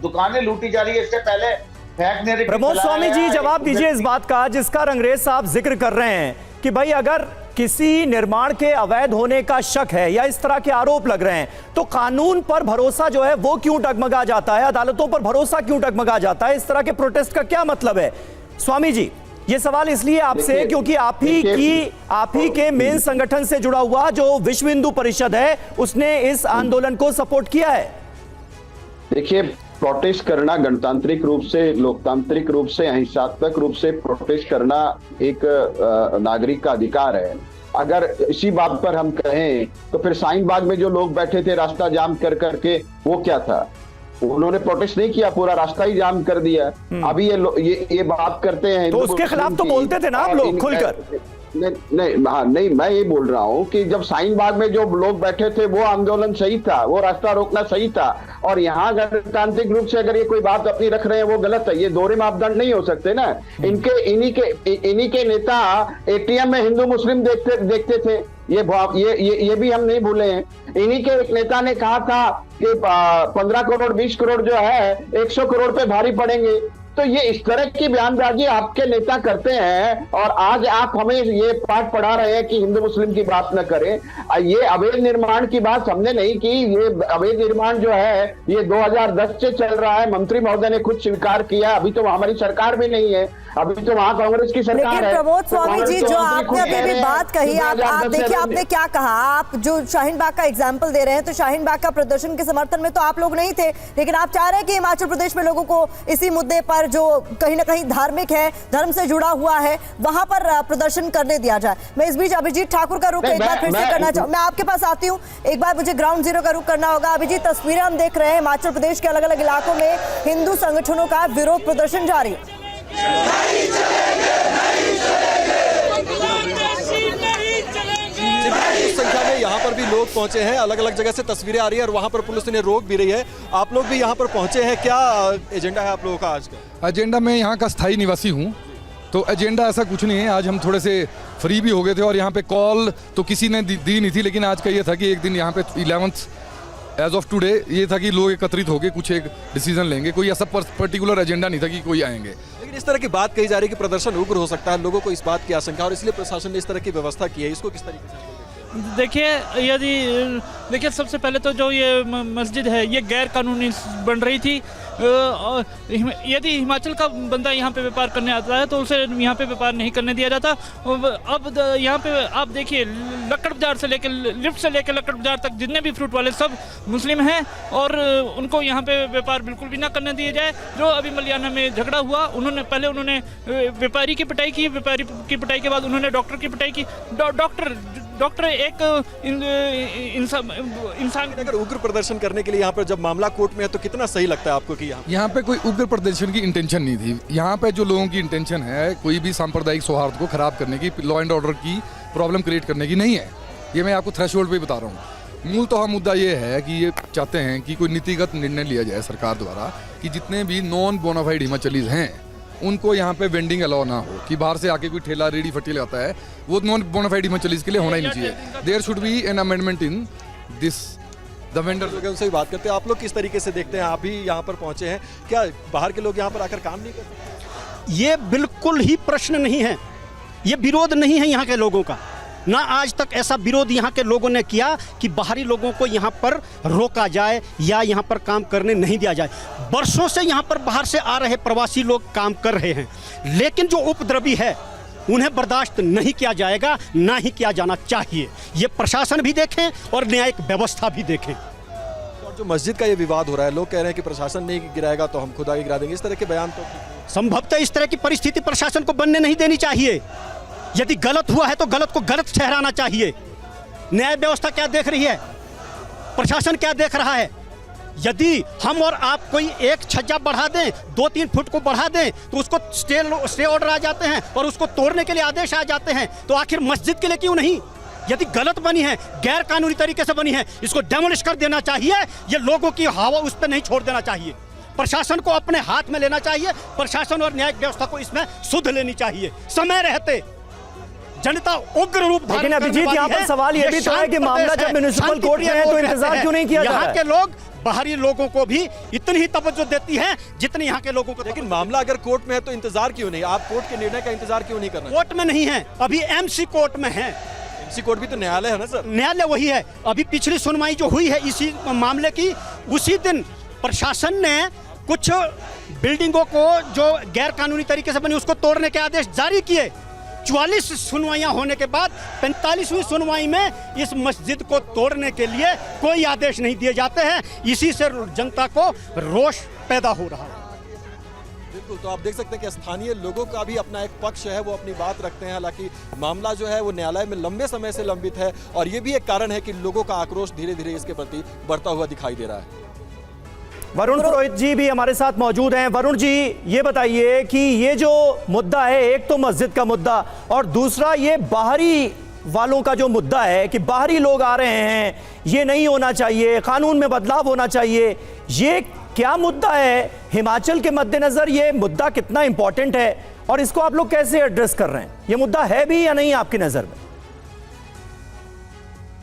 दुकानें लूटी जा रही है, इससे पहले
प्रमोद स्वामी जी जवाब दीजिए इस बात का जिसका रंगरेज साहब जिक्र कर रहे हैं कि भाई अगर किसी निर्माण के अवैध होने का शक है या इस तरह के आरोप लग रहे हैं तो कानून पर भरोसा जो है वो क्यों डगमगा जाता है, अदालतों पर भरोसा क्यों डगमगा जाता है? इस तरह के प्रोटेस्ट का क्या मतलब है? स्वामी जी, ये सवाल इसलिए आपसे क्योंकि आप ही के मेन संगठन से जुड़ा हुआ जो विश्व हिंदू परिषद है उसने इस आंदोलन को सपोर्ट किया है।
देखिए, प्रोटेस्ट करना गणतांत्रिक रूप से, लोकतांत्रिक रूप से, अहिंसात्मक रूप से प्रोटेस्ट करना एक नागरिक का अधिकार है। अगर इसी बात पर हम कहें तो फिर शाहीन बाग में जो लोग बैठे थे रास्ता जाम कर करके, वो क्या था? उन्होंने प्रोटेस्ट नहीं किया, पूरा रास्ता ही जाम कर दिया। अभी ये बात करते हैं
तो उसके खिलाफ तो बोलते थे ना आप लोग खुलकर।
नहीं, मैं ये बोल रहा हूँ कि जब शाहीन बाग में जो लोग बैठे थे वो आंदोलन सही था, वो रास्ता रोकना सही था। और यहाँ गणतांत्रिक रूप से अगर ये कोई बात अपनी रख रहे हैं वो गलत है। ये दोहरे मापदंड नहीं हो सकते ना। इन्हीं के नेता एटीएम में हिंदू मुस्लिम देखते थे, ये भी हम नहीं भूले हैं। इन्हीं के एक नेता ने कहा था कि 15 करोड़ 20 करोड़ जो है 100 करोड़ पे भारी पड़ेंगे। तो ये इस तरह की बयानबाजी आपके नेता करते हैं और आज आप हमें ये पाठ पढ़ा रहे हैं कि हिंदू मुस्लिम की बात न करें। ये अवैध निर्माण की बात हमने नहीं की। ये अवैध निर्माण जो है ये 2010 से चल रहा है। मंत्री महोदय ने खुद स्वीकार किया। अभी तो हमारी सरकार भी नहीं है, अभी तो वहाँ कांग्रेस की सरकार है।
लेकिन प्रमोद स्वामी जी, जो आपने अभी भी बात कही, आप देखिए आपने क्या कहा। आप जो शाहीन बाग का एग्जाम्पल दे रहे हैं, तो शाहीन बाग का प्रदर्शन के समर्थन में तो आप लोग नहीं थे, लेकिन आप चाह रहे हैं कि हिमाचल प्रदेश में लोगों को इसी मुद्दे पर जो कहीं ना कहीं धार्मिक है, धर्म से जुड़ा हुआ है, वहां पर प्रदर्शन करने दिया जाए। मैं इस बीच अभिजीत ठाकुर का रुख एक बार फिर से करना चाहूँ, मैं आपके पास आती हूँ। एक बार मुझे ग्राउंड जीरो का रुख करना होगा। अभिजीत, तस्वीरें हम देख रहे हैं, हिमाचल प्रदेश के अलग अलग इलाकों में हिंदू संगठनों का विरोध प्रदर्शन जारी है।
संख्या में यहाँ पर भी लोग पहुंचे हैं, अलग अलग जगह से तस्वीरें आ रही है और वहाँ पर पुलिस ने रोक भी रही है। आप लोग भी यहाँ पर पहुंचे हैं, क्या एजेंडा है आप लोगों का आज का?
एजेंडा, मैं यहाँ का स्थायी निवासी हूँ, तो एजेंडा ऐसा कुछ नहीं है। आज हम थोड़े से फ्री भी हो गए थे और यहाँ पे कॉल तो किसी ने दी नहीं थी, लेकिन आज का ये था कि एक दिन यहाँ पे 11th एज ऑफ टुडे ये था कि लोग एकत्रित होकर कुछ एक डिसीजन लेंगे। कोई ऐसा पर्टिकुलर एजेंडा नहीं था कि कोई आएंगे।
लेकिन इस तरह की बात कही जा रही है कि प्रदर्शन उग्र हो सकता है, लोगों को इस बात की आशंका, और इसलिए प्रशासन ने इस तरह की व्यवस्था की है। इसको किस तरीके से
देखिए सबसे पहले तो जो ये मस्जिद है ये गैर कानूनी बन रही थी। यदि हिमाचल का बंदा यहाँ पे व्यापार करने आता है तो उसे यहाँ पे व्यापार नहीं करने दिया जाता। अब यहाँ पे आप देखिए, लक्कड़ बाजार से लेकर लिफ्ट से लेकर लक्कड़ बाजार तक जितने भी फ्रूट वाले सब मुस्लिम हैं और उनको यहाँ पे व्यापार बिल्कुल भी ना करने दिया जाए। जो अभी मलियाना में झगड़ा हुआ, पहले उन्होंने व्यापारी की पिटाई की, व्यापारी की पिटाई के बाद उन्होंने डॉक्टर की पिटाई की। डॉक्टर एक इंसान
अगर उग्र प्रदर्शन करने के लिए यहाँ पर जब मामला कोर्ट में है तो कितना सही लगता है आपको कि
यहाँ पे कोई उग्र प्रदर्शन की इंटेंशन नहीं थी। यहाँ पे जो लोगों की इंटेंशन है कोई भी सांप्रदायिक सौहार्द को खराब करने की, लॉ एंड ऑर्डर की प्रॉब्लम क्रिएट करने की नहीं है। ये मैं आपको थ्रेशोल्ड पे बता रहा हूँ। मूलतः मुद्दा ये है कि ये चाहते हैं कि कोई नीतिगत निर्णय लिया जाए सरकार द्वारा कि जितने भी नॉन बोनाफाइड हिमाचलीज हैं उनको यहाँ पे वेंडिंग अलाउ ना हो, कि बाहर से आके कोई ठेला रेडी फटी लगाता है, वो नॉन बोनाफाइड हिमाचलीज के लिए होना ही नहीं चाहिए। There should be an amendment in this the vendor.
उनसे भी बात करते हैं, आप लोग किस तरीके से देखते हैं? आप भी यहाँ पर पहुंचे हैं, क्या बाहर के लोग यहाँ पर आकर काम नहीं कर सकते?
ये बिल्कुल ही प्रश्न नहीं है, ये विरोध नहीं है यहाँ के लोगों का। ना आज तक ऐसा विरोध यहाँ के लोगों ने किया कि बाहरी लोगों को यहाँ पर रोका जाए या यहाँ पर काम करने नहीं दिया जाए। वर्षों से यहाँ पर बाहर से आ रहे प्रवासी लोग काम कर रहे हैं, लेकिन जो उपद्रवी है उन्हें बर्दाश्त नहीं किया जाएगा, ना ही किया जाना चाहिए। ये प्रशासन भी देखें और न्यायिक व्यवस्था भी देखें।
और जो मस्जिद का ये विवाद हो रहा है, लोग कह रहे हैं कि प्रशासन नहीं गिराएगा तो हम खुद आगे गिरा देंगे, इस तरह के बयान तो
संभवतः इस तरह की परिस्थिति प्रशासन को बनने नहीं देनी चाहिए। यदि गलत हुआ है तो गलत को गलत ठहराना चाहिए। न्याय व्यवस्था क्या देख रही है, प्रशासन क्या देख रहा है? यदि हम और आप कोई एक छज्जा बढ़ा दें, 2-3 फुट को बढ़ा दें, तो उसको स्टे ऑर्डर आ जाते हैं और उसको तोड़ने के लिए आदेश आ जाते हैं, तो आखिर मस्जिद के लिए क्यों नहीं? यदि गलत बनी है, गैर कानूनी तरीके से बनी है, इसको डेमोलिश कर देना चाहिए। ये लोगों की हवा उस पर नहीं छोड़ देना चाहिए। प्रशासन को अपने हाथ में लेना चाहिए। प्रशासन और न्यायिक व्यवस्था को इसमें सुध लेनी चाहिए। समय रहते जनता उग्र रूप धारण
लेकिन अभिजीत, यहाँ पर सवाल ये भी तो है कि मामला जब म्युनिसिपल कोर्ट में है तो इंतजार क्यों नहीं किया जा रहा है?
यहाँ के लोग बाहरी लोगों को भी इतनी ही तवज्जो देती है जितनी यहाँ के लोगों को।
लेकिन मामला अगर कोर्ट में है तो इंतजार क्यों नहीं? आप कोर्ट के निर्णय का इंतजार क्यों नहीं करना?
कोर्ट में नहीं है, अभी एमसी कोर्ट में है।
एमसी कोर्ट भी तो न्यायालय है ना सर?
न्यायालय वही है। अभी पिछली सुनवाई जो हुई है इसी मामले की, उसी दिन प्रशासन ने कुछ बिल्डिंगों को जो गैर कानूनी तरीके से बनी उसको तोड़ने के आदेश जारी किए। 44 सुनवाइयां होने के बाद 45वीं सुनवाई में इस मस्जिद को तोड़ने के लिए कोई आदेश नहीं दिए जाते हैं। इसी से जनता को रोष पैदा हो रहा है।
बिल्कुल, तो आप देख सकते हैं कि स्थानीय लोगों का भी अपना एक पक्ष है, वो अपनी बात रखते हैं। हालांकि मामला जो है वो न्यायालय में लंबे समय से लंबित है और ये भी एक कारण है कि लोगों का आक्रोश धीरे धीरे इसके प्रति बढ़ता हुआ दिखाई दे रहा है।
वरुण पुरोहित जी भी हमारे साथ मौजूद हैं। वरुण जी, ये बताइए कि ये जो मुद्दा है, एक तो मस्जिद का मुद्दा और दूसरा ये बाहरी वालों का जो मुद्दा है कि बाहरी लोग आ रहे हैं, ये नहीं होना चाहिए, कानून में बदलाव होना चाहिए, ये क्या मुद्दा है? हिमाचल के मद्देनजर ये मुद्दा कितना इंपॉर्टेंट है और इसको आप लोग कैसे एड्रेस कर रहे हैं? ये मुद्दा है भी या नहीं आपकी नजर में?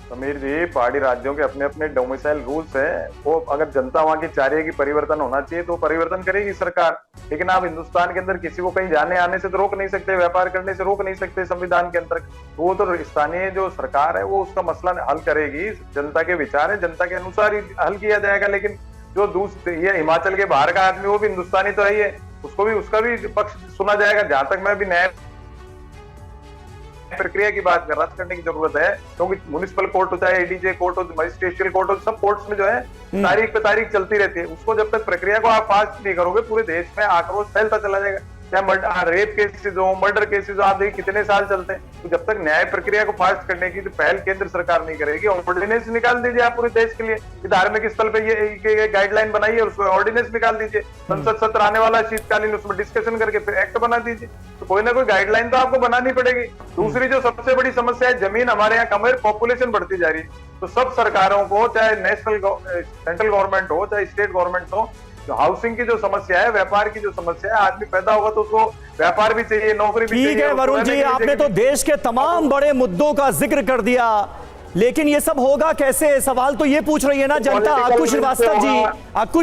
समीर जी, पहाड़ी राज्यों के अपने अपने डोमिसाइल रूल्स है। वो अगर जनता वहां की चाह रही है कि परिवर्तन होना चाहिए तो परिवर्तन करेगी सरकार। लेकिन आप हिंदुस्तान के अंदर किसी को कहीं जाने आने से तो रोक नहीं सकते, व्यापार करने से रोक नहीं सकते संविधान के अंतर्गत। वो तो स्थानीय जो सरकार है वो उसका मसला हल करेगी। जनता के विचार है, जनता के अनुसार ही हल किया जाएगा। लेकिन जो ये हिमाचल के बाहर का आदमी, वो भी हिंदुस्तानी तो है, उसका भी पक्ष सुना जाएगा। जहां तक मैं भी न्याय प्रक्रिया की बात कर, रद्द करने की जरूरत है, क्योंकि म्युनिसिपल कोर्ट हो, चाहे एडीजे कोर्ट हो, मजिस्ट्रेशियल कोर्ट हो, सब कोर्ट्स में जो है तारीख पे तारीख चलती रहती है। उसको जब तक प्रक्रिया को आप फास्ट नहीं करोगे, पूरे देश में आक्रोश फैलता चला जाएगा। चाहे रेप केसेस हो, मर्डर केसेस हो, आप देखिए कितने साल चलते हैं। तो जब तक न्याय प्रक्रिया को फास्ट करने की तो पहल केंद्र सरकार नहीं करेगी, ऑर्डिनेंस निकाल दीजिए आप पूरे देश के लिए। धार्मिक स्थल पे ये गाइडलाइन बनाइए और उसको ऑर्डिनेंस निकाल दीजिए। संसद सत्र आने वाला शीतकालीन, उसमें डिस्कशन करके फिर एक्ट बना दीजिए। तो कोई ना कोई गाइडलाइन तो आपको बनानी पड़ेगी। दूसरी जो सबसे बड़ी समस्या है, जमीन हमारे यहाँ कम है, पॉपुलेशन बढ़ती जा रही है। तो सब सरकारों को, चाहे सेंट्रल गवर्नमेंट हो, चाहे स्टेट गवर्नमेंट हो, जो हाउसिंग की जो समस्या है, व्यापार की जो समस्या है, आदमी पैदा होगा तो उसको व्यापार भी चाहिए, नौकरी भी चाहिए।
ठीक है वरुण जी, आपने तो देश के तमाम बड़े मुद्दों का जिक्र कर दिया, लेकिन ये सब होगा कैसे? सवाल तो ये पूछ रही है ना जनता। अंकुश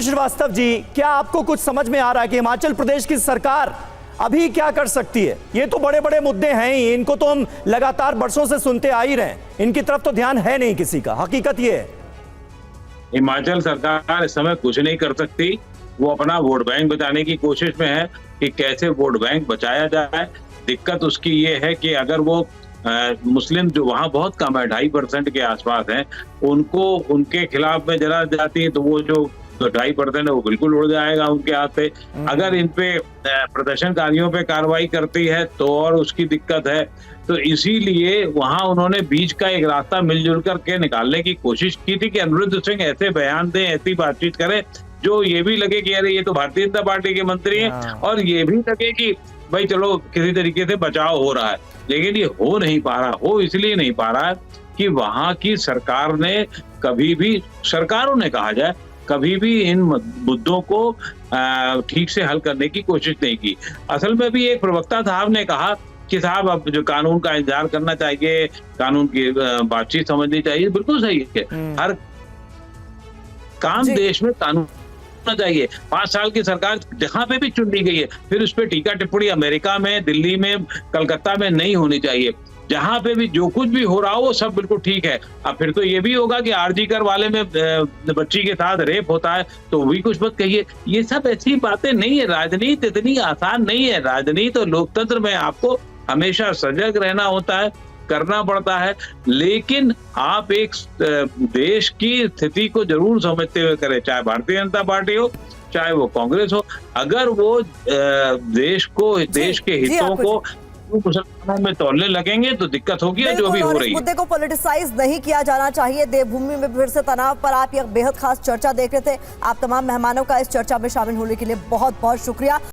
श्रीवास्तव जी, क्या आपको कुछ समझ में आ रहा है कि हिमाचल प्रदेश की सरकार अभी क्या कर सकती है? ये तो बड़े बड़े मुद्दे हैं ही, इनको तो हम लगातार बरसों से सुनते आ ही रहे हैं, इनकी तरफ तो ध्यान है नहीं किसी का। हकीकत ये है
हिमाचल सरकार इस समय कुछ नहीं कर सकती। वो अपना वोट बैंक बचाने की कोशिश में है कि कैसे वोट बैंक बचाया जाए। दिक्कत उसकी ये है कि अगर वो मुस्लिम जो वहाँ बहुत कम है, 2.5% के आसपास हैं, उनको उनके खिलाफ में जरा जाती है तो वो जो 2.5% है वो बिल्कुल उड़ जाएगा उनके हाथ से। अगर इन पे प्रदर्शनकारियों पे कार्रवाई करती है तो और उसकी दिक्कत है। तो इसीलिए वहां उन्होंने बीच का एक रास्ता मिलजुल करके निकालने की कोशिश की थी कि अनिरुद्ध सिंह ऐसे बयान दें, ऐसी बातचीत करें जो ये भी लगे कि अरे ये तो भारतीय जनता पार्टी के मंत्री हैं, और ये भी लगे कि भाई चलो किसी तरीके से बचाव हो रहा है। लेकिन ये हो नहीं पा रहा। हो इसलिए नहीं पा रहा है कि वहां की सरकार ने कभी भी, सरकारों ने कहा जाए, कभी भी इन मुद्दों को ठीक से हल करने की कोशिश नहीं की। असल में भी एक प्रवक्ता साहब ने कहा कि साहब अब जो कानून का इंतजार करना चाहिए, कानून की बातचीत समझनी चाहिए। बिल्कुल सही है, हर काम देश में कानून होना चाहिए। 5 साल की सरकार जहां पे भी चुन ली गई है, फिर उस पर टीका टिप्पणी अमेरिका में, दिल्ली में, कलकत्ता में नहीं होनी चाहिए। जहां पे भी जो कुछ भी हो रहा हो वो सब बिल्कुल ठीक है। अब फिर तो ये भी होगा कि आरजी कर वाले में बच्ची के साथ रेप होता है तो भी कुछ मत कहिए। ये सब ऐसी बातें नहीं है। राजनीति इतनी आसान नहीं है। राजनीति और लोकतंत्र में आपको हमेशा सजग रहना होता है, करना पड़ता है, लेकिन आप एक देश की स्थिति को जरूर समझते हुए करें, चाहे भारतीय जनता पार्टी हो चाहे वो कांग्रेस हो। अगर वो देश के हितों को मुसलमानों में तोड़ने लगेंगे तो दिक्कत होगी, जो भी हो रही है।
मुद्दे को पॉलिटिसाइज नहीं किया जाना चाहिए। देवभूमि में फिर से तनाव पर आप यह बेहद खास चर्चा देख रहे थे। आप तमाम मेहमानों का इस चर्चा में शामिल होने के लिए बहुत बहुत शुक्रिया।